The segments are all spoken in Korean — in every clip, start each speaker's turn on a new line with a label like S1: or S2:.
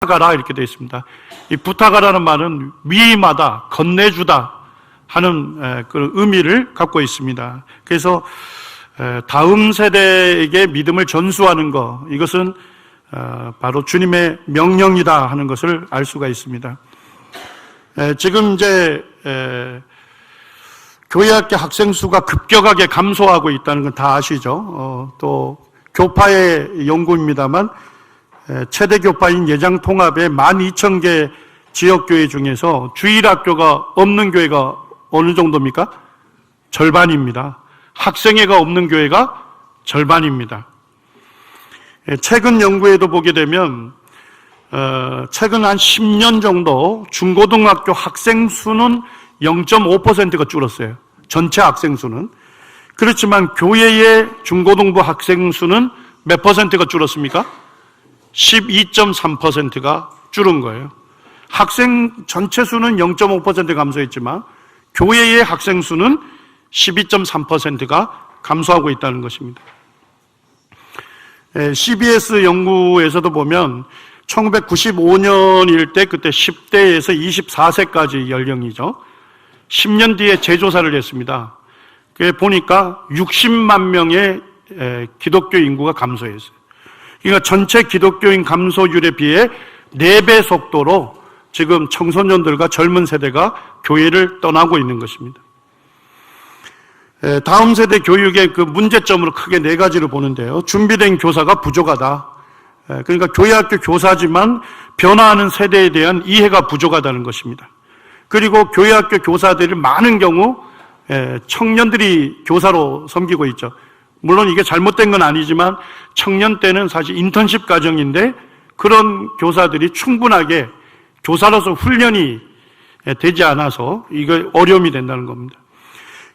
S1: 부탁하라 이렇게 되어 있습니다. 이 부탁하라는 말은 위임하다, 건네주다 하는 그런 의미를 갖고 있습니다. 그래서 다음 세대에게 믿음을 전수하는 것, 이것은 바로 주님의 명령이다 하는 것을 알 수가 있습니다. 지금 이제 교회학교 학생 수가 급격하게 감소하고 있다는 건 다 아시죠? 또 교파의 연구입니다만 최대 교파인 예장통합의 12,000개 지역교회 중에서 주일학교가 없는 교회가 어느 정도입니까? 절반입니다. 학생회가 없는 교회가 절반입니다. 최근 연구에도 보게 되면 최근 한 10년 정도 중고등학교 학생 수는 0.5%가 줄었어요. 전체 학생 수는. 그렇지만 교회의 중고등부 학생 수는 몇 퍼센트가 줄었습니까? 12.3%가 줄은 거예요. 학생 전체 수는 0.5% 감소했지만 교회의 학생 수는 12.3%가 감소하고 있다는 것입니다. CBS 연구에서도 보면 1995년일 때 그때 10대에서 24세까지 연령이죠. 10년 뒤에 재조사를 했습니다. 그게 보니까 60만 명의 기독교 인구가 감소했어요. 그러니까 전체 기독교인 감소율에 비해 4배 속도로 지금 청소년들과 젊은 세대가 교회를 떠나고 있는 것입니다. 다음 세대 교육의 그 문제점으로 크게 4가지를 보는데요. 준비된 교사가 부족하다. 그러니까 교회학교 교사지만 변화하는 세대에 대한 이해가 부족하다는 것입니다. 그리고 교회학교 교사들이 많은 경우 청년들이 교사로 섬기고 있죠. 물론 이게 잘못된 건 아니지만 청년 때는 사실 인턴십 과정인데 그런 교사들이 충분하게 교사로서 훈련이 되지 않아서 이거 어려움이 된다는 겁니다.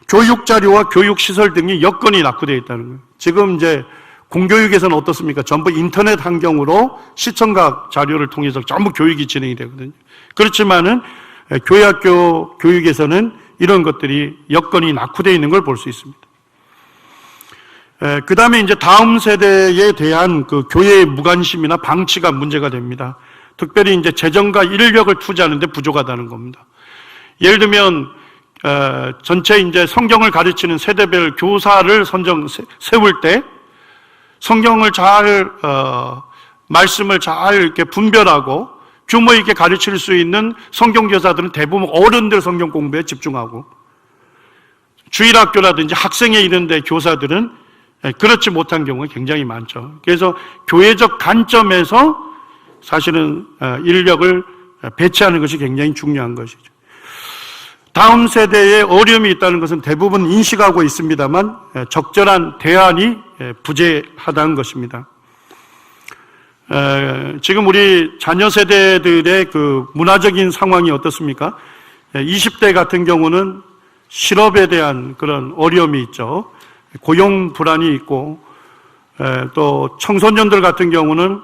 S1: 교육 자료와 교육 시설 등이 여건이 낙후되어 있다는 거예요. 지금 이제 공교육에서는 어떻습니까? 전부 인터넷 환경으로 시청각 자료를 통해서 전부 교육이 진행이 되거든요. 그렇지만은 교회학교 교육에서는 이런 것들이 여건이 낙후되어 있는 걸 볼 수 있습니다. 그 다음에 이제 다음 세대에 대한 그 교회의 무관심이나 방치가 문제가 됩니다. 특별히 이제 재정과 인력을 투자하는데 부족하다는 겁니다. 예를 들면 전체 이제 성경을 가르치는 세대별 교사를 세울 때 성경을 잘 말씀을 잘 이렇게 분별하고 규모 있게 가르칠 수 있는 성경교사들은 대부분 어른들 성경 공부에 집중하고 주일학교라든지 학생회 이런 데 교사들은 그렇지 못한 경우가 굉장히 많죠. 그래서 교회적 관점에서 사실은 인력을 배치하는 것이 굉장히 중요한 것이죠. 다음 세대에 어려움이 있다는 것은 대부분 인식하고 있습니다만 적절한 대안이 부재하다는 것입니다. 지금 우리 자녀 세대들의 그 문화적인 상황이 어떻습니까? 20대 같은 경우는 실업에 대한 그런 어려움이 있죠. 고용 불안이 있고 또 청소년들 같은 경우는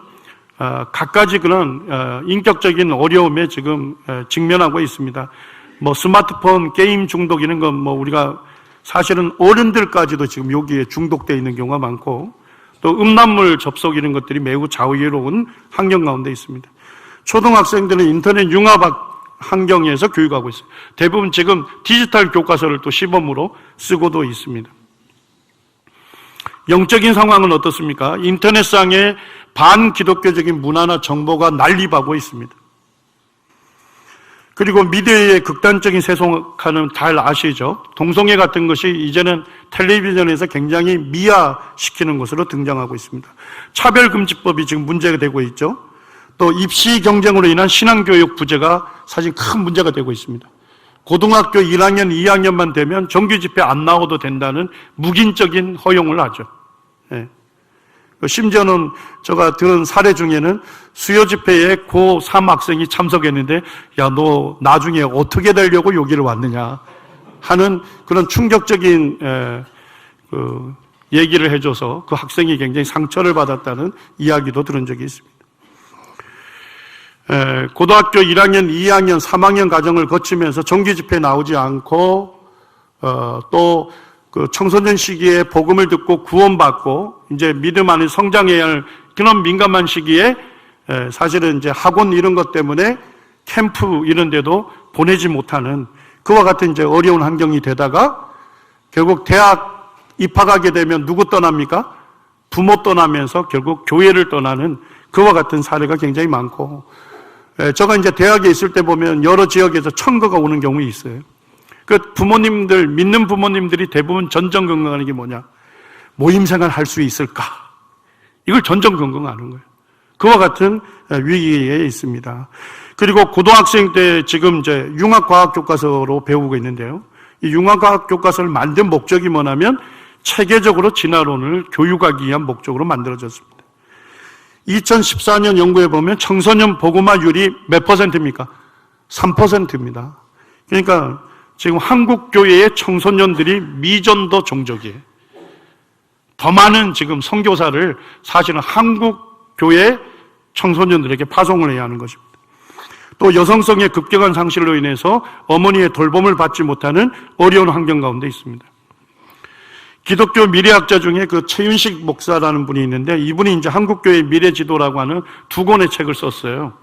S1: 갖가지 그런 인격적인 어려움에 지금 직면하고 있습니다. 뭐 스마트폰 게임 중독 이런 건 뭐 우리가 사실은 어른들까지도 지금 여기에 중독되어 있는 경우가 많고 또 음란물 접속 이런 것들이 매우 자유로운 환경 가운데 있습니다. 초등학생들은 인터넷 융합 환경에서 교육하고 있습니다. 대부분 지금 디지털 교과서를 또 시범으로 쓰고도 있습니다. 영적인 상황은 어떻습니까? 인터넷상에 반기독교적인 문화나 정보가 난립하고 있습니다. 그리고 미디어의 극단적인 세속화는 잘 아시죠? 동성애 같은 것이 이제는 텔레비전에서 굉장히 미화시키는 것으로 등장하고 있습니다. 차별금지법이 지금 문제가 되고 있죠. 또 입시 경쟁으로 인한 신앙교육 부재가 사실 큰 문제가 되고 있습니다. 고등학교 1학년, 2학년만 되면 정규집회 안 나와도 된다는 묵인적인 허용을 하죠. 네. 심지어는 제가 들은 사례 중에는 수요 집회에 고3 학생이 참석했는데 야, 너 나중에 어떻게 되려고 여기를 왔느냐 하는 그런 충격적인 얘기를 해줘서 그 학생이 굉장히 상처를 받았다는 이야기도 들은 적이 있습니다. 고등학교 1학년, 2학년, 3학년 과정을 거치면서 정기 집회에 나오지 않고 또 그 청소년 시기에 복음을 듣고 구원받고 이제 믿음 안에 성장해야 할 그런 민감한 시기에 사실은 이제 학원 이런 것 때문에 캠프 이런 데도 보내지 못하는 그와 같은 이제 어려운 환경이 되다가 결국 대학 입학하게 되면 누구 떠납니까? 부모 떠나면서 결국 교회를 떠나는 그와 같은 사례가 굉장히 많고, 제가 이제 대학에 있을 때 보면 여러 지역에서 청거가 오는 경우 있어요. 그 부모님들, 믿는 부모님들이 대부분 전전긍긍하는 게 뭐냐? 모임생활 할 수 있을까? 이걸 전전긍긍하는 거예요. 그와 같은 위기에 있습니다. 그리고 고등학생 때 지금 이제 융합과학교과서로 배우고 있는데요. 이 융합과학교과서를 만든 목적이 뭐냐면 체계적으로 진화론을 교육하기 위한 목적으로 만들어졌습니다. 2014년 연구에 보면 청소년 복음화율이 몇 %입니까? 3%입니다. 그러니까 지금 한국 교회의 청소년들이 미전도 종족이에요. 더 많은 지금 선교사를 사실은 한국 교회 청소년들에게 파송을 해야 하는 것입니다. 또 여성성의 급격한 상실로 인해서 어머니의 돌봄을 받지 못하는 어려운 환경 가운데 있습니다. 기독교 미래학자 중에 그 최윤식 목사라는 분이 있는데 이분이 이제 한국교회 미래지도라고 하는 2권의 책을 썼어요.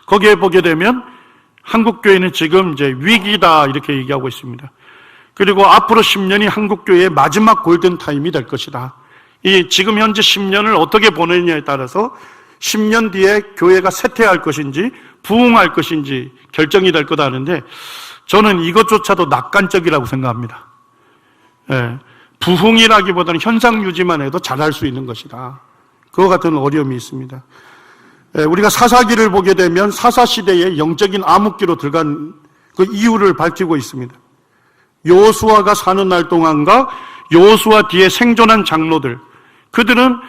S1: 거기에 보게 되면 한국교회는 지금 이제 위기다 이렇게 얘기하고 있습니다. 그리고 앞으로 10년이 한국교회의 마지막 골든타임이 될 것이다. 이 지금 현재 10년을 어떻게 보내느냐에 따라서 10년 뒤에 교회가 쇠퇴할 것인지 부흥할 것인지 결정이 될 거다 하는데 저는 이것조차도 낙관적이라고 생각합니다. 부흥이라기보다는 현상 유지만 해도 잘할 수 있는 것이다. 그와 같은 어려움이 있습니다. 우리가 사사기를 보게 되면 사사시대의 영적인 암흑기로 들어간 그 이유를 밝히고 있습니다. 여호수아가 사는 날 동안과 여호수아 뒤에 생존한 장로들, 그들은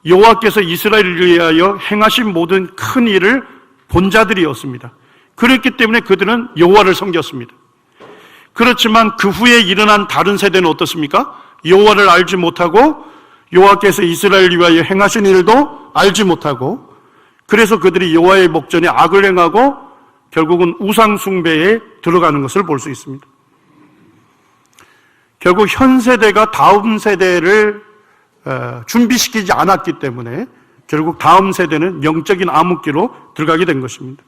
S1: 여호와께서 이스라엘을 위하여 행하신 모든 큰 일을 본 자들이었습니다. 그렇기 때문에 그들은 여호와를 섬겼습니다. 그렇지만 그 후에 일어난 다른 세대는 어떻습니까? 여호와를 알지 못하고 여호와께서 이스라엘을 위하여 행하신 일도 알지 못하고, 그래서 그들이 여호와의 목전에 악을 행하고 결국은 우상 숭배에 들어가는 것을 볼 수 있습니다. 결국 현 세대가 다음 세대를 준비시키지 않았기 때문에 결국 다음 세대는 영적인 암흑기로 들어가게 된 것입니다.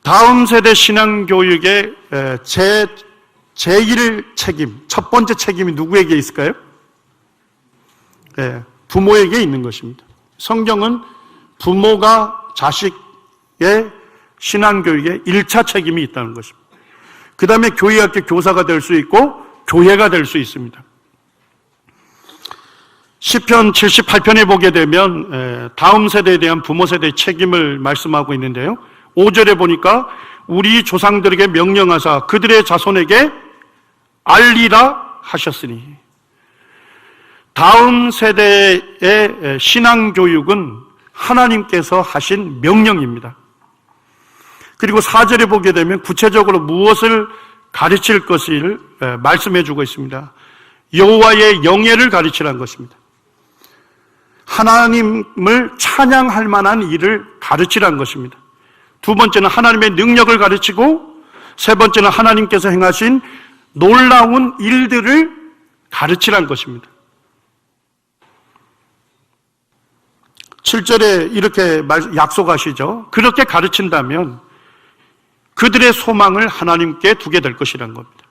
S1: 다음 세대 신앙교육의 제1 책임, 첫 번째 책임이 누구에게 있을까요? 부모에게 있는 것입니다. 성경은 부모가 자식의 신앙교육에 1차 책임이 있다는 것입니다. 그 다음에 교회학교 교사가 될 수 있고 교회가 될 수 있습니다. 시편 78편에 보게 되면 다음 세대에 대한 부모 세대의 책임을 말씀하고 있는데요. 5절에 보니까 우리 조상들에게 명령하사 그들의 자손에게 알리라 하셨으니, 다음 세대의 신앙교육은 하나님께서 하신 명령입니다. 그리고 4절에 보게 되면 구체적으로 무엇을 가르칠 것을 말씀해 주고 있습니다. 여호와의 영예를 가르치라는 것입니다. 하나님을 찬양할 만한 일을 가르치라는 것입니다. 두 번째는 하나님의 능력을 가르치고, 세 번째는 하나님께서 행하신 놀라운 일들을 가르치라는 것입니다. 7절에 이렇게 약속하시죠. 그렇게 가르친다면 그들의 소망을 하나님께 두게 될 것이라는 겁니다.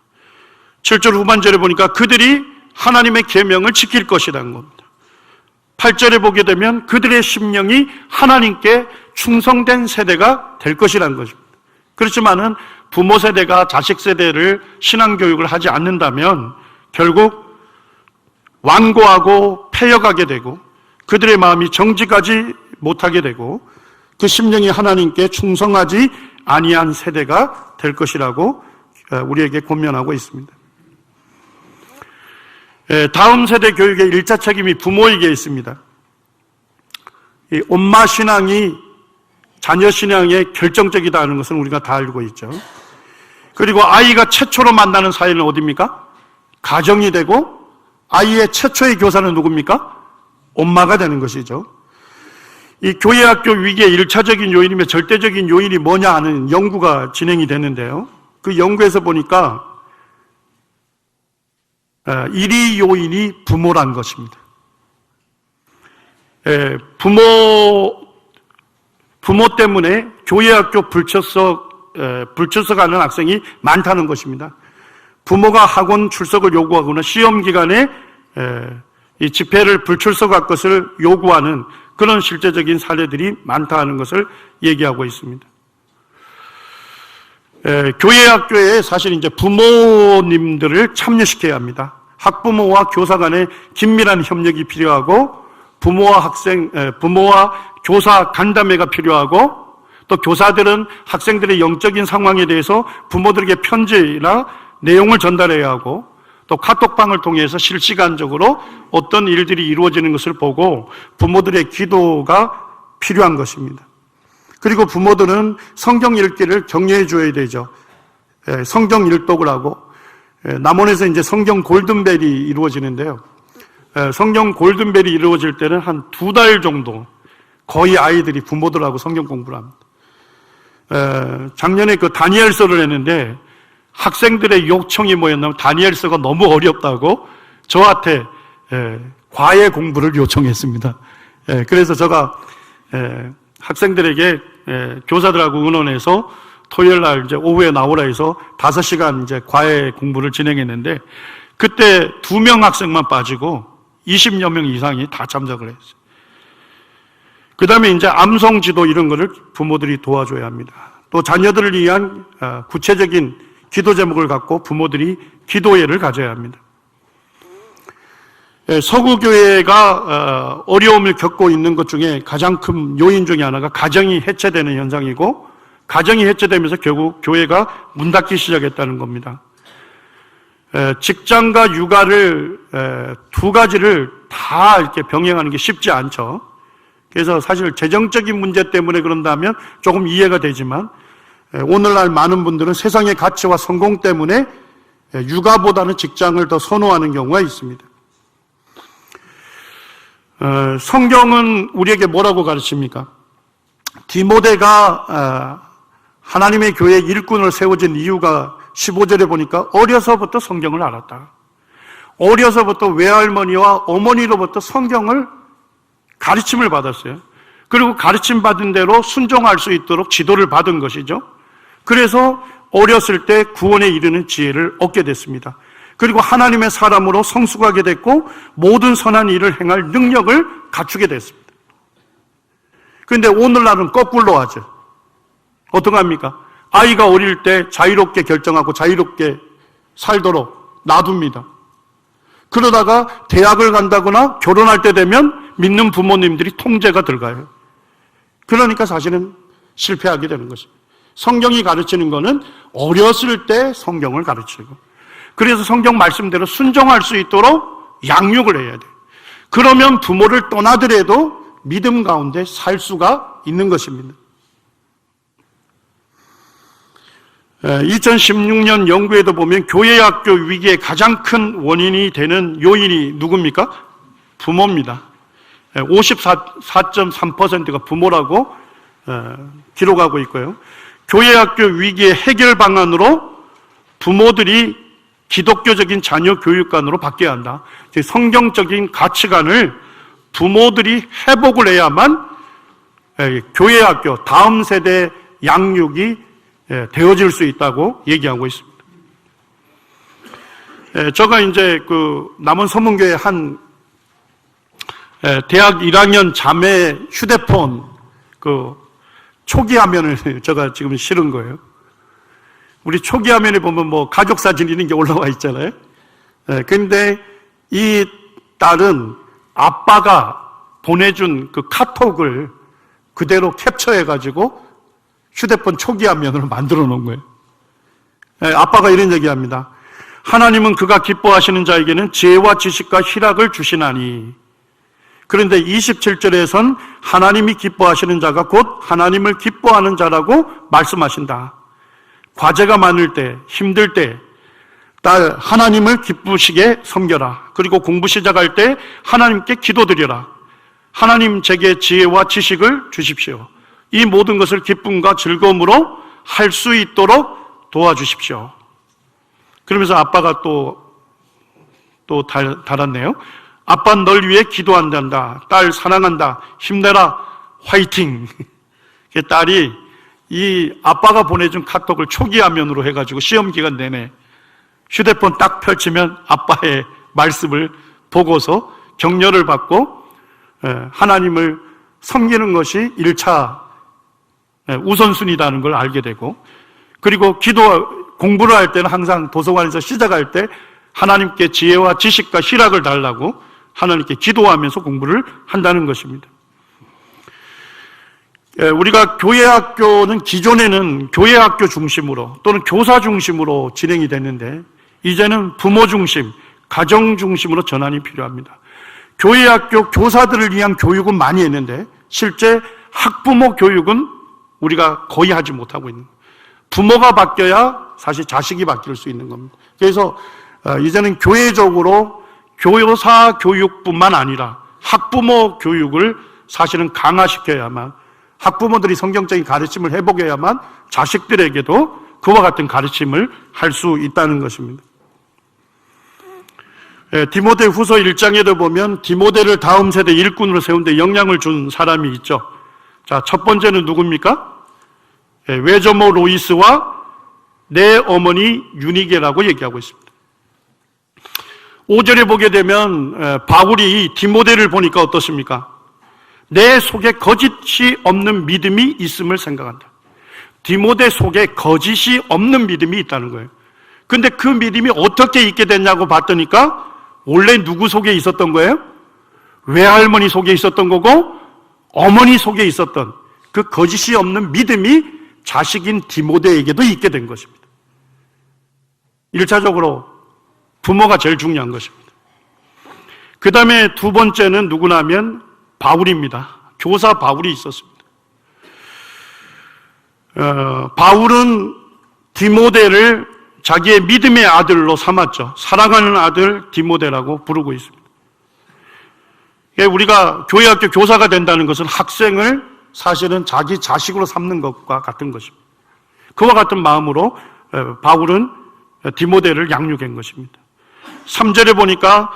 S1: 7절 후반절에 보니까 그들이 하나님의 계명을 지킬 것이라는 겁니다. 8절에 보게 되면 그들의 심령이 하나님께 충성된 세대가 될 것이라는 것입니다. 그렇지만은 부모 세대가 자식 세대를 신앙교육을 하지 않는다면 결국 완고하고 패역하게 되고 그들의 마음이 정직하지 못하게 되고 그 심령이 하나님께 충성하지 아니한 세대가 될 것이라고 우리에게 권면하고 있습니다. 다음 세대 교육의 1차 책임이 부모에게 있습니다. 이 엄마 신앙이 자녀 신앙에 결정적이다 는 것은 우리가 다 알고 있죠. 그리고 아이가 최초로 만나는 사회는 어디입니까? 가정이 되고 아이의 최초의 교사는 누굽니까? 엄마가 되는 것이죠. 이 교회학교 위기의 1차적인 요인이며 절대적인 요인이 뭐냐 하는 연구가 진행이 됐는데요. 그 연구에서 보니까 1위 요인이 부모란 것입니다. 부모 때문에 교회학교 불출석하는 학생이 많다는 것입니다. 부모가 학원 출석을 요구하거나 시험 기간에 이 집회를 불출석할 것을 요구하는 그런 실제적인 사례들이 많다는 것을 얘기하고 있습니다. 교회 학교에 사실 이제 부모님들을 참여시켜야 합니다. 학부모와 교사 간의 긴밀한 협력이 필요하고 부모와 교사 간담회가 필요하고 또 교사들은 학생들의 영적인 상황에 대해서 부모들에게 편지나 내용을 전달해야 하고 또 카톡방을 통해서 실시간적으로 어떤 일들이 이루어지는 것을 보고 부모들의 기도가 필요한 것입니다. 그리고 부모들은 성경 읽기를 격려해 줘야 되죠. 성경 일독을 하고 남원에서 이제 성경 골든벨이 이루어지는데요. 성경 골든벨이 이루어질 때는 한 2달 정도 거의 아이들이 부모들하고 성경 공부를 합니다. 작년에 그 다니엘서를 했는데 학생들의 요청이 뭐였냐면 다니엘서가 너무 어렵다고 저한테 과외 공부를 요청했습니다. 그래서 제가 학생들에게 교사들하고 의논해서 토요일 날 이제 오후에 나오라 해서 5시간 이제 과외 공부를 진행했는데 그때 2명 학생만 빠지고 20여 명 이상이 다 참석을 했어요. 그 다음에 이제 암송 지도 이런 거를 부모들이 도와줘야 합니다. 또 자녀들을 위한 구체적인 기도 제목을 갖고 부모들이 기도회를 가져야 합니다. 서구교회가 어려움을 겪고 있는 것 중에 가장 큰 요인 중에 하나가 가정이 해체되는 현상이고 가정이 해체되면서 결국 교회가 문 닫기 시작했다는 겁니다. 직장과 육아를 두 가지를 다 이렇게 병행하는 게 쉽지 않죠. 그래서 사실 재정적인 문제 때문에 그런다면 조금 이해가 되지만 오늘날 많은 분들은 세상의 가치와 성공 때문에 육아보다는 직장을 더 선호하는 경우가 있습니다. 성경은 우리에게 뭐라고 가르칩니까? 디모데가 하나님의 교회 일꾼을 세워진 이유가 15절에 보니까 어려서부터 성경을 알았다. 어려서부터 외할머니와 어머니로부터 성경을 가르침을 받았어요. 그리고 가르침 받은 대로 순종할 수 있도록 지도를 받은 것이죠. 그래서 어렸을 때 구원에 이르는 지혜를 얻게 됐습니다. 그리고 하나님의 사람으로 성숙하게 됐고 모든 선한 일을 행할 능력을 갖추게 됐습니다. 그런데 오늘날은 거꾸로 하죠. 어떻게 합니까? 아이가 어릴 때 자유롭게 결정하고 자유롭게 살도록 놔둡니다. 그러다가 대학을 간다거나 결혼할 때 되면 믿는 부모님들이 통제가 들어가요. 그러니까 사실은 실패하게 되는 것입니다. 성경이 가르치는 것은 어렸을 때 성경을 가르치고 그래서 성경 말씀대로 순종할 수 있도록 양육을 해야 돼요. 그러면 부모를 떠나더라도 믿음 가운데 살 수가 있는 것입니다. 2016년 연구에도 보면 교회학교 위기의 가장 큰 원인이 되는 요인이 누굽니까? 부모입니다. 54.3%가 부모라고 기록하고 있고요. 교회학교 위기의 해결 방안으로 부모들이 기독교적인 자녀 교육관으로 바뀌어야 한다. 성경적인 가치관을 부모들이 회복을 해야만 교회학교 다음 세대 양육이 되어질 수 있다고 얘기하고 있습니다. 제가 이제 그 남원 서문교회 한 대학 1학년 자매 휴대폰 그 초기 화면을 제가 지금 실은 거예요. 우리 초기 화면에 보면 뭐 가족 사진 이런 게 올라와 있잖아요. 근데 이 딸은 아빠가 보내준 그 카톡을 그대로 캡처해가지고 휴대폰 초기 화면으로 만들어 놓은 거예요. 아빠가 이런 얘기합니다. 하나님은 그가 기뻐하시는 자에게는 지혜와 지식과 희락을 주시나니. 그런데 27절에선 하나님이 기뻐하시는 자가 곧 하나님을 기뻐하는 자라고 말씀하신다. 과제가 많을 때, 힘들 때, 딸 하나님을 기쁘시게 섬겨라. 그리고 공부 시작할 때 하나님께 기도드려라. 하나님 제게 지혜와 지식을 주십시오. 이 모든 것을 기쁨과 즐거움으로 할 수 있도록 도와주십시오. 그러면서 아빠가 또 달았네요. 아빠는 널 위해 기도한단다. 딸 사랑한다. 힘내라. 화이팅. 딸이 이 아빠가 보내준 카톡을 초기 화면으로 해가지고 시험 기간 내내 휴대폰 딱 펼치면 아빠의 말씀을 보고서 격려를 받고 하나님을 섬기는 것이 1차 우선순위라는 걸 알게 되고, 그리고 공부를 할 때는 항상 도서관에서 시작할 때 하나님께 지혜와 지식과 희락을 달라고 하나님께 기도하면서 공부를 한다는 것입니다. 우리가 교회학교는 기존에는 교회학교 중심으로 또는 교사 중심으로 진행이 됐는데, 이제는 부모 중심, 가정 중심으로 전환이 필요합니다. 교회학교 교사들을 위한 교육은 많이 했는데 실제 학부모 교육은 우리가 거의 하지 못하고 있는 거예요. 부모가 바뀌어야 사실 자식이 바뀔 수 있는 겁니다. 그래서 이제는 교회적으로 교사 교육뿐만 아니라 학부모 교육을 사실은 강화시켜야만, 학부모들이 성경적인 가르침을 해보게야만 자식들에게도 그와 같은 가르침을 할 수 있다는 것입니다. 디모데 후서 1장에도 보면 디모데를 다음 세대 일꾼으로 세운데 영향을 준 사람이 있죠. 자, 첫 번째는 누굽니까? 외조모 로이스와 내 어머니 유니게라고 얘기하고 있습니다. 5절에 보게 되면 바울이 디모데를 보니까 어떻습니까? 내 속에 거짓이 없는 믿음이 있음을 생각한다. 디모데 속에 거짓이 없는 믿음이 있다는 거예요. 근데 그 믿음이 어떻게 있게 됐냐고 봤더니까 원래 누구 속에 있었던 거예요? 외할머니 속에 있었던 거고 어머니 속에 있었던 그 거짓이 없는 믿음이 자식인 디모데에게도 있게 된 것입니다. 1차적으로 부모가 제일 중요한 것입니다. 그 다음에 두 번째는 누구나 하면 바울입니다. 교사 바울이 있었습니다. 바울은 디모데를 자기의 믿음의 아들로 삼았죠. 사랑하는 아들 디모데라고 부르고 있습니다. 우리가 교회학교 교사가 된다는 것은 학생을 사실은 자기 자식으로 삼는 것과 같은 것입니다. 그와 같은 마음으로 바울은 디모데를 양육한 것입니다. 3절에 보니까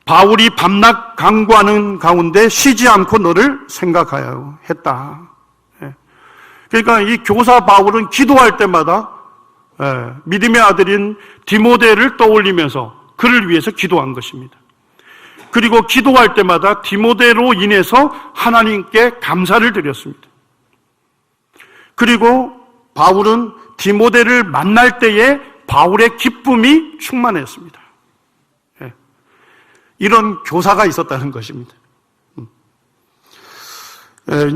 S1: 바울이 밤낮 강구하는 가운데 쉬지 않고 너를 생각하여 했다. 그러니까 이 교사 바울은 기도할 때마다 믿음의 아들인 디모데를 떠올리면서 그를 위해서 기도한 것입니다. 그리고 기도할 때마다 디모데로 인해서 하나님께 감사를 드렸습니다. 그리고 바울은 디모데를 만날 때에 바울의 기쁨이 충만했습니다. 이런 교사가 있었다는 것입니다.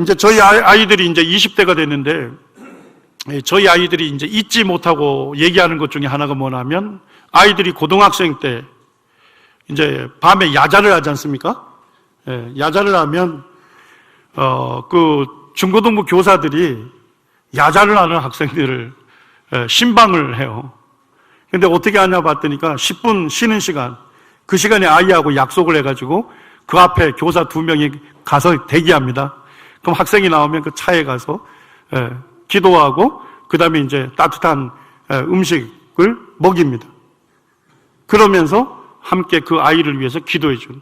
S1: 이제 저희 아이들이 이제 20대가 됐는데, 저희 아이들이 이제 잊지 못하고 얘기하는 것 중에 하나가 뭐냐면, 아이들이 고등학생 때 이제 밤에 야자를 하지 않습니까? 야자를 하면 그 중고등부 교사들이 야자를 하는 학생들을 신방을 해요. 근데 어떻게 하냐 봤더니까 10분 쉬는 시간, 그 시간에 아이하고 약속을 해가지고 그 앞에 교사 2명이 가서 대기합니다. 그럼 학생이 나오면 그 차에 가서 기도하고 그 다음에 이제 따뜻한 음식을 먹입니다. 그러면서 함께 그 아이를 위해서 기도해 주는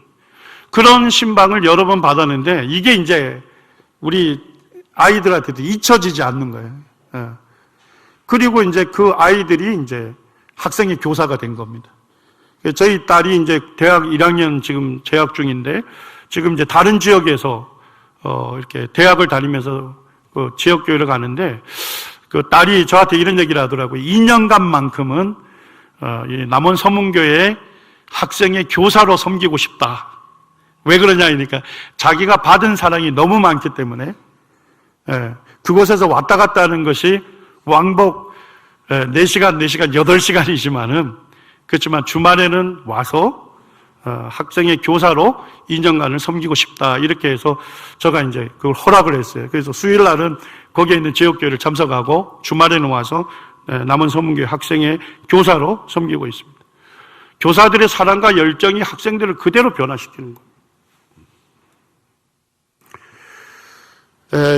S1: 그런 신방을 여러 번 받았는데, 이게 이제 우리 아이들한테도 잊혀지지 않는 거예요. 그리고 이제 그 아이들이 이제 학생의 교사가 된 겁니다. 저희 딸이 이제 대학 1학년 지금 재학 중인데, 지금 이제 다른 지역에서 이렇게 대학을 다니면서 그 지역교회를 가는데, 그 딸이 저한테 이런 얘기를 하더라고요. 2년간만큼은 이 남원 서문교회에 학생의 교사로 섬기고 싶다. 왜 그러냐 하니까 자기가 받은 사랑이 너무 많기 때문에 그곳에서 왔다 갔다 하는 것이 왕복 4시간, 8시간이지만은 그렇지만 주말에는 와서 학생의 교사로 2년간을 섬기고 싶다. 이렇게 해서 제가 이제 그걸 허락을 했어요. 그래서 수요일 날은 거기에 있는 지역교회를 참석하고 주말에는 와서 남원 서문교회 학생의 교사로 섬기고 있습니다. 교사들의 사랑과 열정이 학생들을 그대로 변화시키는 거예요.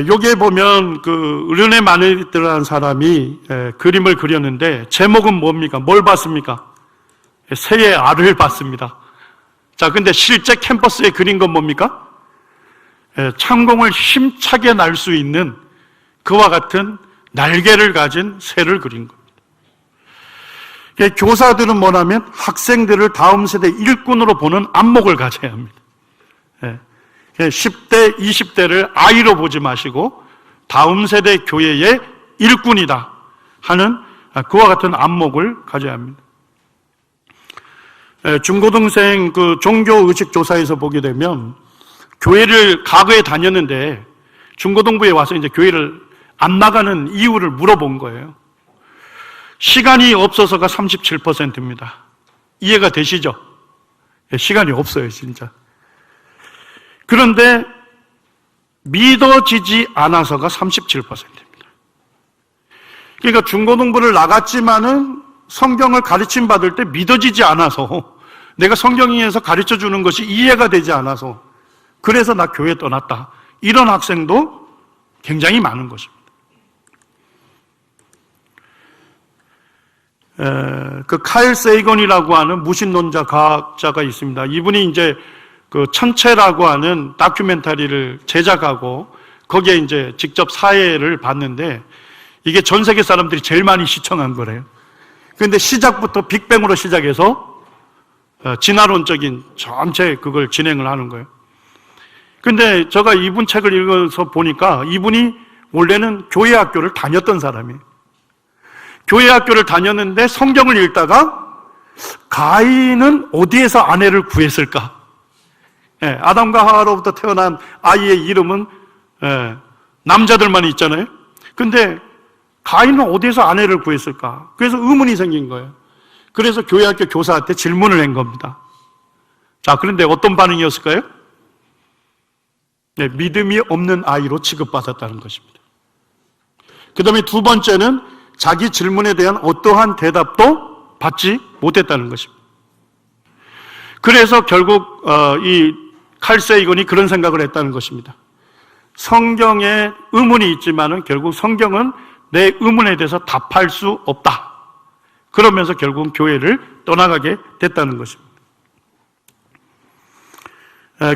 S1: 여기에 보면 그 르네 마네르트라는 사람이 그림을 그렸는데 제목은 뭡니까? 뭘 봤습니까? 새의 알을 봤습니다. 자, 근데 실제 캠퍼스에 그린 건 뭡니까? 창공을 힘차게 날 수 있는 그와 같은 날개를 가진 새를 그린 겁니다. 교사들은 뭐냐면 학생들을 다음 세대 일꾼으로 보는 안목을 가져야 합니다. 10대, 20대를 아이로 보지 마시고 다음 세대 교회의 일꾼이다 하는 그와 같은 안목을 가져야 합니다. 중고등생 그 종교의식 조사에서 보게 되면 교회를 과거에 다녔는데 중고등부에 와서 이제 교회를 안 나가는 이유를 물어본 거예요. 시간이 없어서가 37%입니다. 이해가 되시죠? 시간이 없어요, 진짜. 그런데 믿어지지 않아서가 37%입니다. 그러니까 중고등부를 나갔지만은 성경을 가르침 받을 때 믿어지지 않아서, 내가 성경에서 가르쳐 주는 것이 이해가 되지 않아서 그래서 나 교회 떠났다, 이런 학생도 굉장히 많은 것입니다. 그 칼 세이건이라고 하는 무신론자 과학자가 있습니다. 이분이 이제 그 천체라고 하는 다큐멘터리를 제작하고 거기에 이제 직접 사회를 봤는데 이게 전 세계 사람들이 제일 많이 시청한 거래요. 그런데 시작부터 빅뱅으로 시작해서 진화론적인 전체 그걸 진행을 하는 거예요. 근데 제가 이분 책을 읽어서 보니까 이분이 원래는 교회 학교를 다녔던 사람이에요. 교회 학교를 다녔는데 성경을 읽다가 가인은 어디에서 아내를 구했을까? 아담과 하와로부터 태어난 아이의 이름은 남자들만 있잖아요. 근데 가인은 어디에서 아내를 구했을까? 그래서 의문이 생긴 거예요. 그래서 교회 학교 교사한테 질문을 한 겁니다. 자, 그런데 어떤 반응이었을까요? 믿음이 없는 아이로 취급받았다는 것입니다. 그 다음에 두 번째는 자기 질문에 대한 어떠한 대답도 받지 못했다는 것입니다. 그래서 결국 이 칼 세이건이 그런 생각을 했다는 것입니다. 성경에 의문이 있지만은 결국 성경은 내 의문에 대해서 답할 수 없다. 그러면서 결국 교회를 떠나가게 됐다는 것입니다.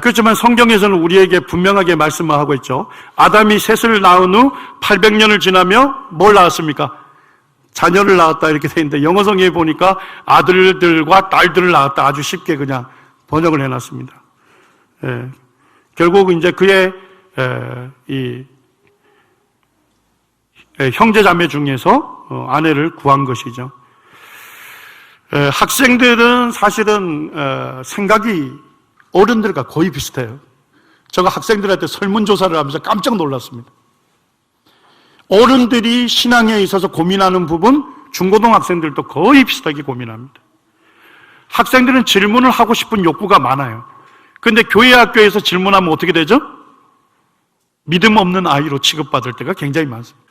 S1: 그렇지만 성경에서는 우리에게 분명하게 말씀하고 있죠. 아담이 셋을 낳은 후 800년을 지나며 뭘 낳았습니까? 자녀를 낳았다 이렇게 돼 있는데 영어 성경에 보니까 아들들과 딸들을 낳았다, 아주 쉽게 그냥 번역을 해놨습니다. 결국 이제 그의 형제 자매 중에서 아내를 구한 것이죠. 학생들은 사실은 생각이 어른들과 거의 비슷해요. 제가 학생들한테 설문조사를 하면서 깜짝 놀랐습니다. 어른들이 신앙에 있어서 고민하는 부분, 중고등학생들도 거의 비슷하게 고민합니다. 학생들은 질문을 하고 싶은 욕구가 많아요. 그런데 교회 학교에서 질문하면 어떻게 되죠? 믿음 없는 아이로 취급받을 때가 굉장히 많습니다.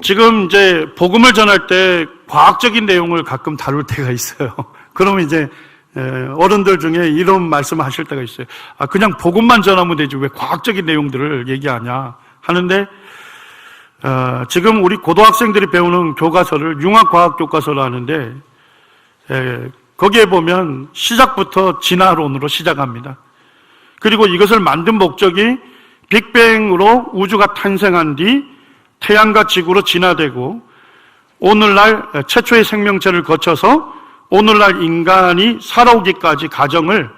S1: 지금 이제 복음을 전할 때 과학적인 내용을 가끔 다룰 때가 있어요. 그러면 이제 어른들 중에 이런 말씀을 하실 때가 있어요. 그냥 복음만 전하면 되지 왜 과학적인 내용들을 얘기하냐 하는데, 지금 우리 고등학생들이 배우는 교과서를 융합과학 교과서를 하는데 거기에 보면 시작부터 진화론으로 시작합니다. 그리고 이것을 만든 목적이 빅뱅으로 우주가 탄생한 뒤 태양과 지구로 진화되고 오늘날 최초의 생명체를 거쳐서 오늘날 인간이 살아오기까지 과정을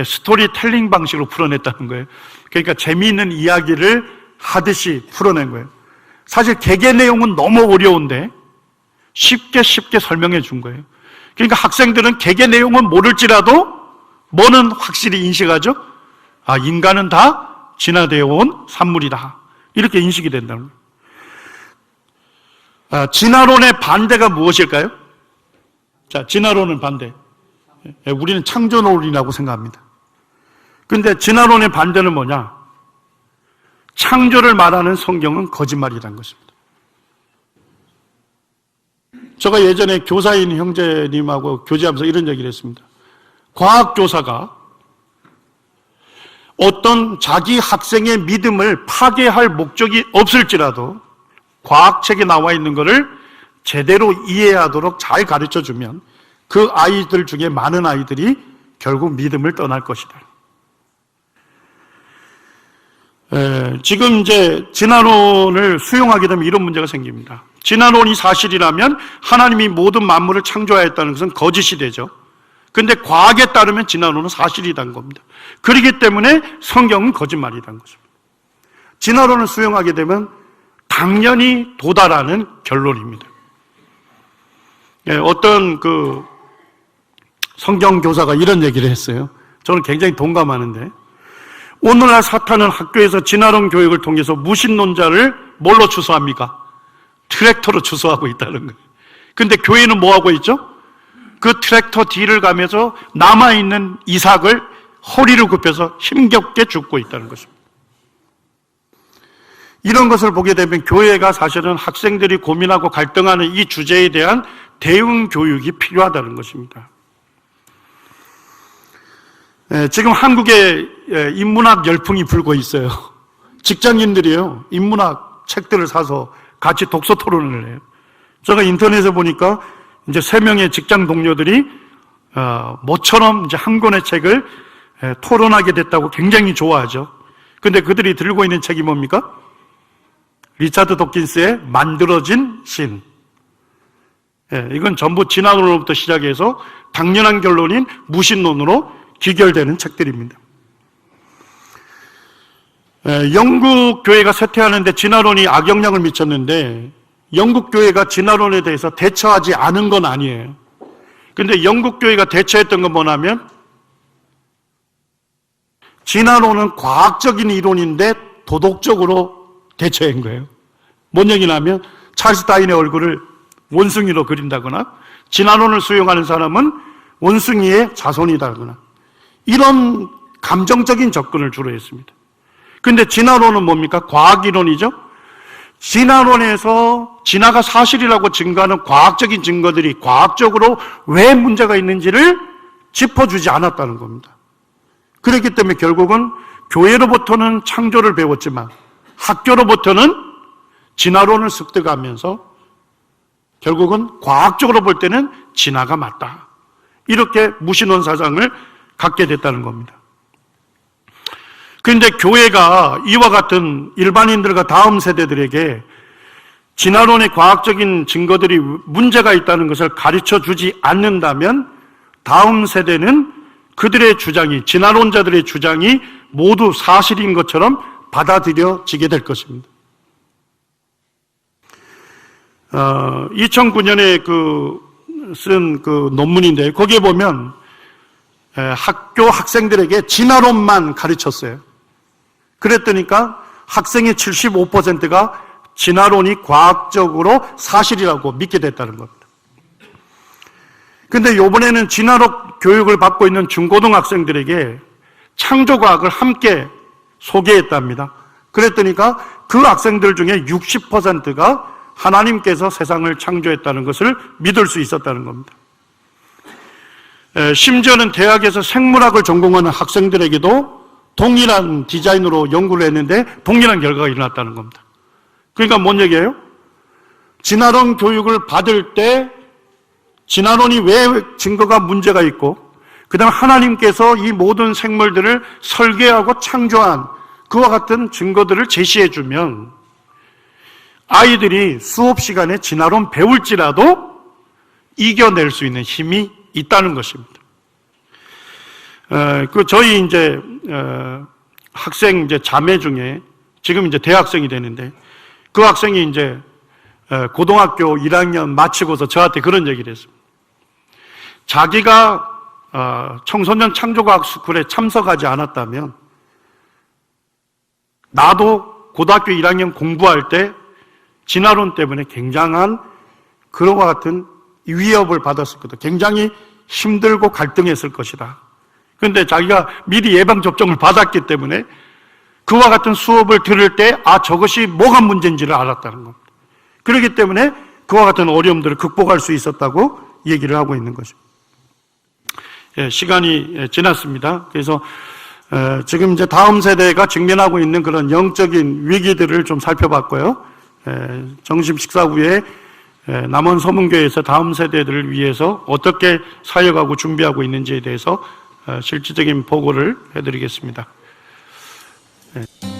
S1: 스토리텔링 방식으로 풀어냈다는 거예요. 그러니까 재미있는 이야기를 하듯이 풀어낸 거예요. 사실 개개 내용은 너무 어려운데 쉽게 설명해 준 거예요. 그러니까 학생들은 개개 내용은 모를지라도 뭐는 확실히 인식하죠? 인간은 다 진화되어 온 산물이다. 이렇게 인식이 된다는 거예요. 진화론의 반대가 무엇일까요? 자, 진화론은 반대. 우리는 창조론이라고 생각합니다. 그런데 진화론의 반대는 뭐냐? 창조를 말하는 성경은 거짓말이라는 것입니다. 제가 예전에 교사인 형제님하고 교제하면서 이런 얘기를 했습니다. 과학교사가 어떤 자기 학생의 믿음을 파괴할 목적이 없을지라도 과학책에 나와 있는 것을 제대로 이해하도록 잘 가르쳐주면 그 아이들 중에 많은 아이들이 결국 믿음을 떠날 것이다. 지금 이제 진화론을 수용하게 되면 이런 문제가 생깁니다. 진화론이 사실이라면 하나님이 모든 만물을 창조하였다는 것은 거짓이 되죠. 근데 과학에 따르면 진화론은 사실이라는 겁니다. 그렇기 때문에 성경은 거짓말이라는 것입니다. 진화론을 수용하게 되면 당연히 도달하는 결론입니다. 어떤 성경 교사가 이런 얘기를 했어요. 저는 굉장히 동감하는데, 오늘날 사탄은 학교에서 진화론 교육을 통해서 무신론자를 뭘로 추수합니까? 트랙터로 추수하고 있다는 거예요. 근데 교회는 뭐 하고 있죠? 그 트랙터 뒤를 가면서 남아있는 이삭을 허리를 굽혀서 힘겹게 죽고 있다는 것입니다. 이런 것을 보게 되면 교회가 사실은 학생들이 고민하고 갈등하는 이 주제에 대한 대응 교육이 필요하다는 것입니다. 지금 한국에 인문학 열풍이 불고 있어요. 직장인들이요, 인문학 책들을 사서 같이 독서 토론을 해요. 제가 인터넷에 보니까 이제 3명의 직장 동료들이 모처럼 이제 한 권의 책을 토론하게 됐다고 굉장히 좋아하죠. 근데 그들이 들고 있는 책이 뭡니까? 리차드 도킨스의 만들어진 신. 이건 전부 진화론으로부터 시작해서 당연한 결론인 무신론으로 기결되는 책들입니다. 영국 교회가 쇠퇴하는데 진화론이 악영향을 미쳤는데, 영국 교회가 진화론에 대해서 대처하지 않은 건 아니에요. 그런데 영국 교회가 대처했던 건 뭐냐면, 진화론은 과학적인 이론인데 도덕적으로 대처한 거예요. 뭔 얘기냐면, 찰스 다윈의 얼굴을 원숭이로 그린다거나, 진화론을 수용하는 사람은 원숭이의 자손이다거나, 이런 감정적인 접근을 주로 했습니다. 근데 진화론은 뭡니까? 과학이론이죠? 진화론에서 진화가 사실이라고 증거하는 과학적인 증거들이 과학적으로 왜 문제가 있는지를 짚어주지 않았다는 겁니다. 그렇기 때문에 결국은 교회로부터는 창조를 배웠지만 학교로부터는 진화론을 습득하면서 결국은 과학적으로 볼 때는 진화가 맞다, 이렇게 무신론 사상을 갖게 됐다는 겁니다. 그런데 교회가 이와 같은 일반인들과 다음 세대들에게 진화론의 과학적인 증거들이 문제가 있다는 것을 가르쳐 주지 않는다면 다음 세대는 그들의 주장이, 진화론자들의 주장이 모두 사실인 것처럼 받아들여지게 될 것입니다. 2009년에 쓴 논문인데, 거기에 보면 학교 학생들에게 진화론만 가르쳤어요. 그랬더니까 학생의 75%가 진화론이 과학적으로 사실이라고 믿게 됐다는 겁니다. 그런데 이번에는 진화론 교육을 받고 있는 중고등학생들에게 창조과학을 함께 소개했답니다. 그랬더니까 그 학생들 중에 60%가 하나님께서 세상을 창조했다는 것을 믿을 수 있었다는 겁니다. 심지어는 대학에서 생물학을 전공하는 학생들에게도 동일한 디자인으로 연구를 했는데 동일한 결과가 일어났다는 겁니다. 그러니까 뭔 얘기예요? 진화론 교육을 받을 때 진화론이 왜 증거가 문제가 있고, 그 다음에 하나님께서 이 모든 생물들을 설계하고 창조한 그와 같은 증거들을 제시해주면 아이들이 수업 시간에 진화론 배울지라도 이겨낼 수 있는 힘이 있다는 것입니다. 저희 학생 자매 중에 지금 대학생이 되는데, 그 학생이 고등학교 1학년 마치고서 저한테 그런 얘기를 했습니다. 자기가 청소년 창조과학 스쿨에 참석하지 않았다면 나도 고등학교 1학년 공부할 때 진화론 때문에 굉장한 그와 같은 위협을 받았을 거다. 굉장히 힘들고 갈등했을 것이다. 그런데 자기가 미리 예방접종을 받았기 때문에 그와 같은 수업을 들을 때 저것이 뭐가 문제인지를 알았다는 겁니다. 그렇기 때문에 그와 같은 어려움들을 극복할 수 있었다고 얘기를 하고 있는 것입니다. 시간이 지났습니다. 그래서 지금 다음 세대가 직면하고 있는 그런 영적인 위기들을 좀 살펴봤고요. 점심 식사 후에 남원 서문교회에서 다음 세대들을 위해서 어떻게 사역하고 준비하고 있는지에 대해서 실질적인 보고를 해드리겠습니다. 네.